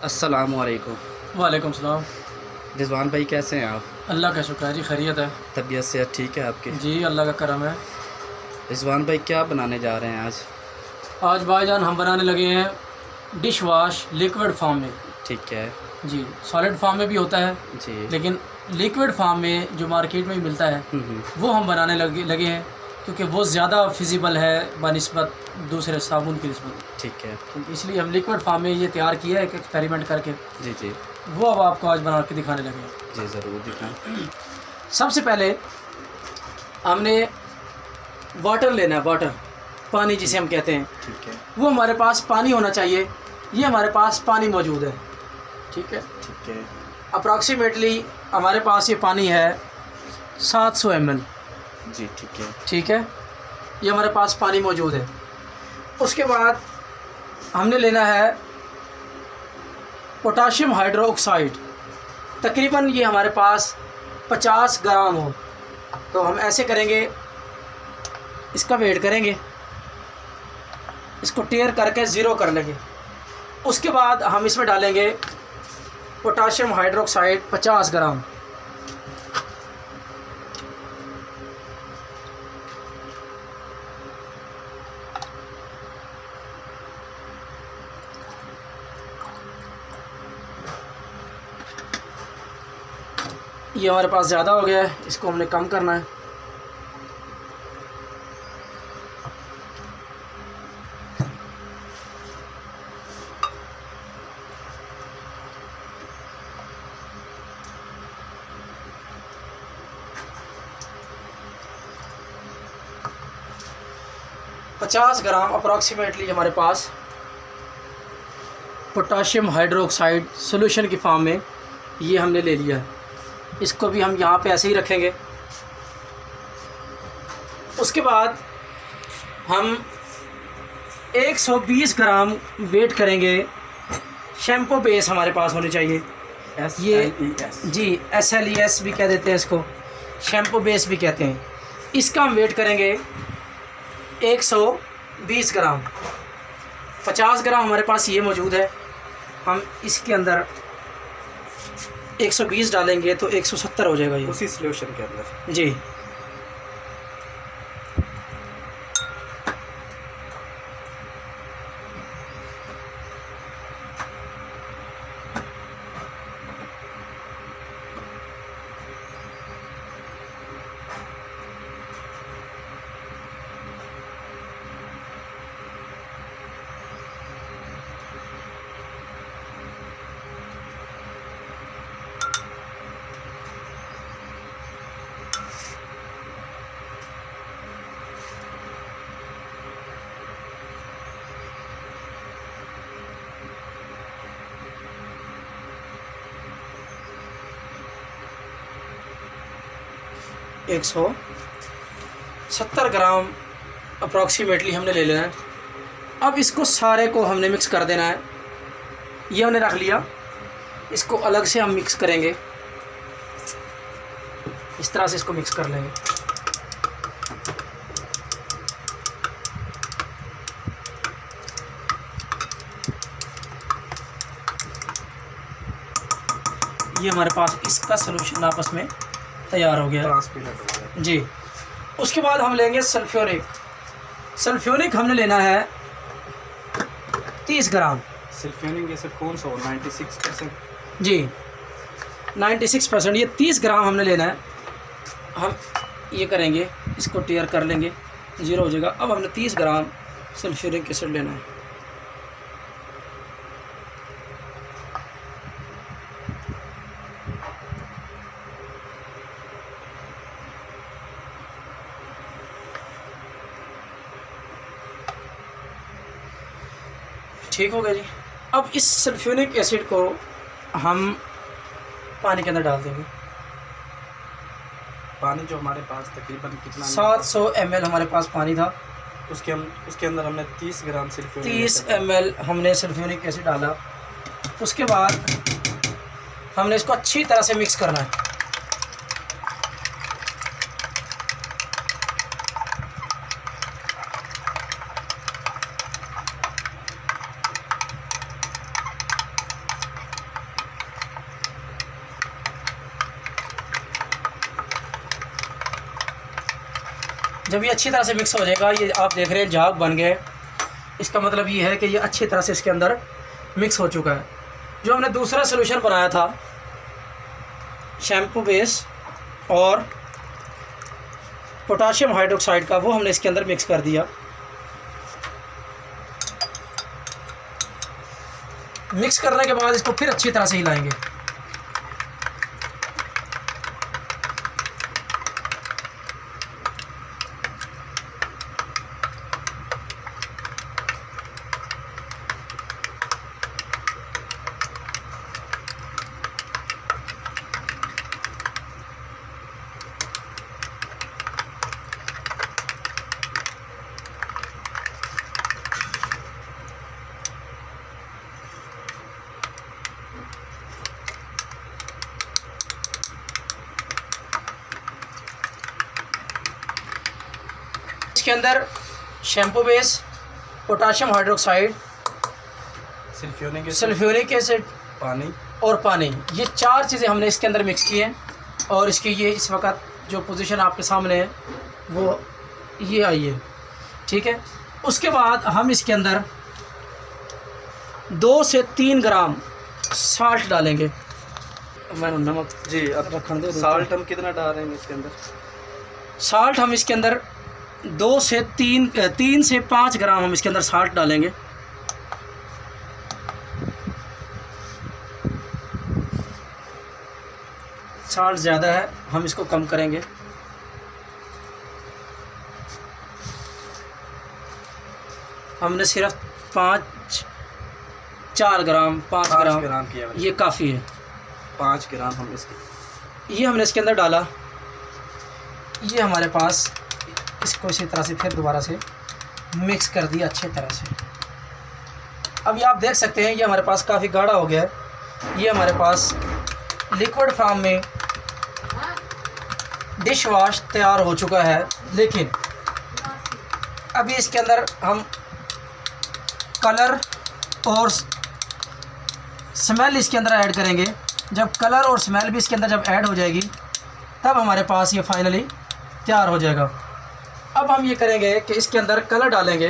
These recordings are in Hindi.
अस्सलामुअलैकुम। वालेकुम सलाम। रिज़वान भाई कैसे हैं आप? अल्लाह का शुक्र है जी, खैरियत है तबीयत सेहत ठीक है आपकी? जी, अल्लाह का करम है। रिज़वान भाई क्या बनाने जा रहे हैं आज? आज भाईजान हम बनाने लगे हैं डिश वाश लिक्विड फॉर्म में। ठीक है जी, सॉलिड फॉर्म में भी होता है, जी। लेकिन लिक्विड फॉर्म में जो मार्केट में मिलता है वो हम बनाने लगे हैं, क्योंकि वो ज़्यादा फिजिबल है बनिस्बत दूसरे साबुन की निस्बत। ठीक है तो इसलिए हम लिक्विड फॉर्म में ये तैयार किया है, एक एक्सपेरिमेंट करके। जी जी वो अब आपको आज बना के दिखाने लगे हैं। जी, ज़रूर दिखाएं। सबसे पहले हमने वाटर लेना है, वाटर पानी जिसे हम कहते हैं। ठीक है वो हमारे पास पानी होना चाहिए। ये हमारे पास पानी मौजूद है, ठीक है। ठीक है अप्रॉक्सीमेटली हमारे पास ये पानी है 700 ml, जी। ठीक है ठीक है। ये हमारे पास पानी मौजूद है। उसके बाद हमने लेना है पोटाशियम हाइड्रोक्साइड। तकरीबन ये हमारे पास 50 ग्राम हो। तो हम ऐसे करेंगे, इसका वेट करेंगे, इसको टेयर करके ज़ीरो कर लेंगे। उसके बाद हम इसमें डालेंगे पोटाशियम हाइड्रोक्साइड 50 ग्राम। ये हमारे पास ज़्यादा हो गया है, इसको हमने कम करना है। पचास ग्राम अप्रॉक्सीमेटली हमारे पास पोटाशियम हाइड्रोक्साइड सॉल्यूशन की फॉर्म में ये हमने ले लिया है। इसको भी हम यहाँ पे ऐसे ही रखेंगे। उसके बाद हम 120 ग्राम वेट करेंगे। शैम्पू बेस हमारे पास होने चाहिए। ये जी, SLES भी कह देते हैं इसको, शैम्पू बेस भी कहते हैं। इसका हम वेट करेंगे 120 ग्राम। 50 ग्राम हमारे पास ये मौजूद है। हम इसके अंदर 120 डालेंगे तो 170 हो जाएगा ये उसी सॉल्यूशन के अंदर जी। एक 170 ग्राम अप्रॉक्सीमेटली हमने ले लेना है। अब इसको सारे को हमने मिक्स कर देना है। ये हमने रख लिया, इसको अलग से हम मिक्स करेंगे। इस तरह से इसको मिक्स कर लेंगे। ये हमारे पास इसका सलूशन आपस में तैयार हो गया ट्रांसपेरेंट हो गया जी। उसके बाद हम लेंगे सल्फ्यूरिक। सल्फ्यूरिक हमने लेना है 30 ग्राम। सल्फ्यूरिक एसिड कौन सा हो? 96% जी, 96%। ये 30 ग्राम हमने लेना है। हम ये करेंगे, इसको टेयर कर लेंगे, ज़ीरो हो जाएगा। अब हमने 30 ग्राम सल्फ्यूरिक एसिड लेना है। ठीक हो गया जी। अब इस सल्फ्यूरिक एसिड को हम पानी के अंदर डाल देंगे। पानी जो हमारे पास तकरीबन कितना 700 ml हमारे पास पानी था। उसके अंदर हमने 30 ग्राम सल्फ्यूरिक 30 ml हमने सल्फ्यूरिक एसिड डाला। उसके बाद हमने इसको अच्छी तरह से मिक्स करना है। जब ये अच्छी तरह से मिक्स हो जाएगा, ये आप देख रहे हैं झाग बन गए, इसका मतलब ये है कि ये अच्छी तरह से इसके अंदर मिक्स हो चुका है। जो हमने दूसरा सॉल्यूशन बनाया था शैम्पू बेस और पोटाशियम हाइड्रोक्साइड का, वो हमने इसके अंदर मिक्स कर दिया। मिक्स करने के बाद इसको फिर अच्छी तरह से हिलाएंगे। इसके अंदर shampoo base, potassium hydroxide, sulphuric acid पानी और पानी, ये 4 चीज़ें हमने इसके अंदर मिक्स की हैं। और इसकी ये इस वक्त जो पोजीशन आपके सामने है वो ये आई है, ठीक है। उसके बाद हम इसके अंदर 2 से 3 ग्राम साल्ट डालेंगे। मैंने नमक जी, अब रखने दो। साल्ट हम कितना डाल रहे हैं इसके अंदर? साल्ट हम इसके अंदर 3 से 5 ग्राम हम इसके अंदर साल्ट डालेंगे। साल्ट ज़्यादा है, हम इसको कम करेंगे। हमने सिर्फ 4 ग्राम 5 ग्राम किया, ये काफ़ी है। 5 ग्राम हम इसके, ये हमने इसके अंदर डाला। ये हमारे पास, इसको इसी तरह से फिर दोबारा से मिक्स कर दिया अच्छी तरह से। अब ये आप देख सकते हैं ये हमारे पास काफ़ी गाढ़ा हो गया है। ये हमारे पास लिक्विड फॉर्म में डिश वॉश तैयार हो चुका है। लेकिन अभी इसके अंदर हम कलर और स्मेल इसके अंदर ऐड करेंगे। जब कलर और स्मेल भी इसके अंदर जब ऐड हो जाएगी तब हमारे पास ये फाइनली तैयार हो जाएगा। अब हम ये करेंगे कि इसके अंदर कलर डालेंगे,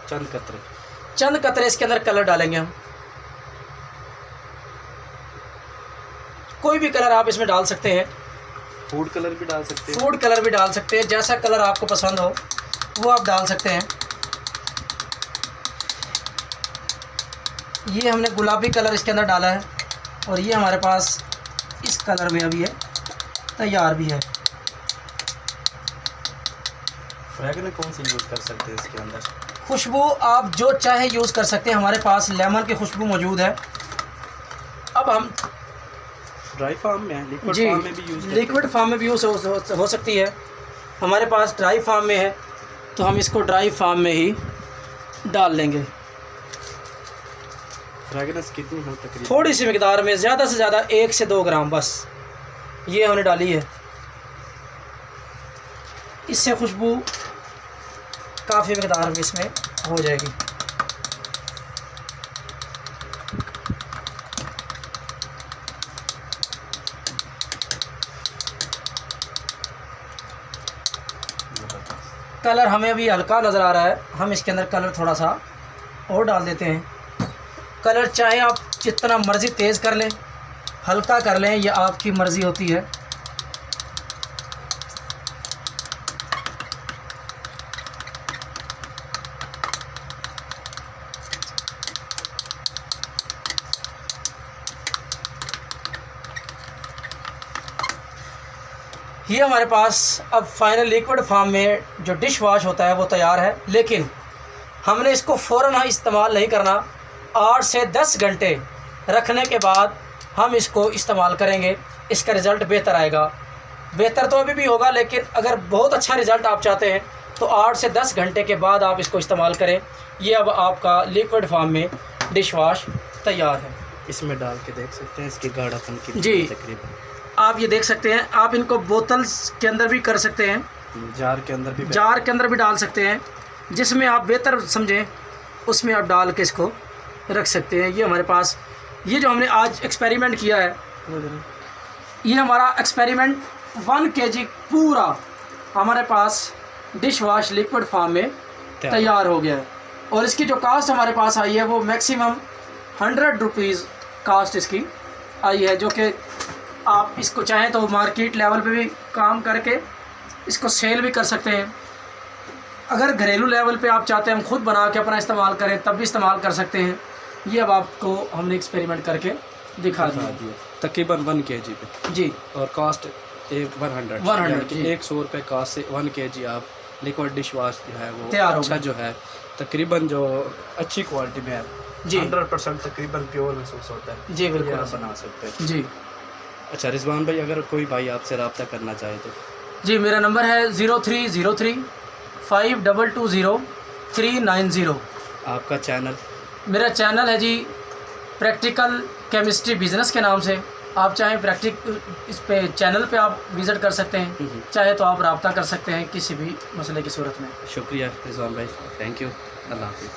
चंद कतरे इसके अंदर कलर डालेंगे हम। कोई भी कलर आप इसमें डाल सकते हैं, फूड कलर भी डाल सकते हैं, फूड कलर भी डाल सकते हैं, जैसा कलर आपको पसंद हो वो आप डाल सकते हैं। ये हमने गुलाबी कलर इसके अंदर डाला है और ये हमारे पास इस कलर में अभी है, तैयार भी है। फ्रेगनेंस कौन सी यूज़ कर सकते हैं इसके अंदर? खुशबू आप जो चाहे यूज़ कर सकते हैं। हमारे पास लेमन की खुशबू मौजूद है। अब हम ड्राई फार्म में है, लिक्विड जी, फार्म में भी यूज़ लिक्विड फार्म में भी यूज़ हो सकती है। हमारे पास ड्राई फार्म में है तो हम इसको ड्राई फार्म में ही डाल लेंगे। फ्रेगनेंस कितनी हो तकरीबन? थोड़ी सी मिकदार में, ज़्यादा से ज़्यादा 1 से 2 ग्राम बस, ये हमने डाली है। इससे खुशबू काफ़ी मिकदार में इसमें हो जाएगी। कलर हमें अभी हल्का नज़र आ रहा है, हम इसके अंदर कलर थोड़ा सा और डाल देते हैं। कलर चाहे आप जितना मर्ज़ी तेज़ कर लें, हल्का कर लें, यह आपकी मर्ज़ी होती है। ये हमारे पास अब फाइनल लिक्विड फॉर्म में जो डिश वॉश होता है वो तैयार है। लेकिन हमने इसको फ़ौरन इस्तेमाल नहीं करना, 8 से 10 घंटे रखने के बाद हम इसको इस्तेमाल करेंगे। इसका रिज़ल्ट बेहतर आएगा। बेहतर तो अभी भी होगा, लेकिन अगर बहुत अच्छा रिज़ल्ट आप चाहते हैं तो 8 से 10 घंटे के बाद आप इसको इस्तेमाल करें। ये अब आपका लिक्विड फॉर्म में डिश वॉश तैयार है। इसमें डाल के देख सकते हैं इसकी गाढ़ापन की जी, तकरीबन आप ये देख सकते हैं। आप इनको बोतल्स के अंदर भी कर सकते हैं, जार के अंदर भी डाल सकते हैं, जिसमें आप बेहतर समझें उसमें आप डाल के इसको रख सकते हैं। ये हमारे पास ये जो हमने आज एक्सपेरिमेंट किया है, ये हमारा एक्सपेरिमेंट 1 kg पूरा हमारे पास डिश वॉश लिक्विड फॉर्म में तैयार हो गया है। और इसकी जो कास्ट हमारे पास आई है वो मैक्सिमम 100 रुपीज़ कास्ट इसकी आई है, जो कि आप इसको चाहें तो मार्केट लेवल पे भी काम करके इसको सेल भी कर सकते हैं। अगर घरेलू लेवल पे आप चाहते हैं हम खुद बना के अपना इस्तेमाल करें तब भी इस्तेमाल कर सकते हैं। ये अब आपको हमने एक्सपेरिमेंट करके दिखा दिया। तकरीबन 1 kg पे जी, और कास्ट 100 जी। 100 रुपये कास्ट से 1 kg आप लिक्विड डिश वॉश जो है वो तैयार हो अच्छा गया। जो है तकरीबन जो अच्छी क्वालिटी में है जी 100% तकरीबन प्योर महसूस होता है। जी, ये बिल्कुल आप बना सकते हैं। जी अच्छा रिजवान भाई, अगर कोई भाई आपसे रब्ता करना चाहे तो जी, मेरा नंबर है 0303 5220 390। आपका चैनल? मेरा चैनल है जी प्रैक्टिकल केमिस्ट्री बिज़नेस के नाम से। आप चाहें इस पे चैनल पे आप विज़िट कर सकते हैं, चाहे तो आप रब्ता कर सकते हैं किसी भी मसले की सूरत में। शुक्रिया रिजवान भाई, थैंक यू, अल्लाह हाफिज़।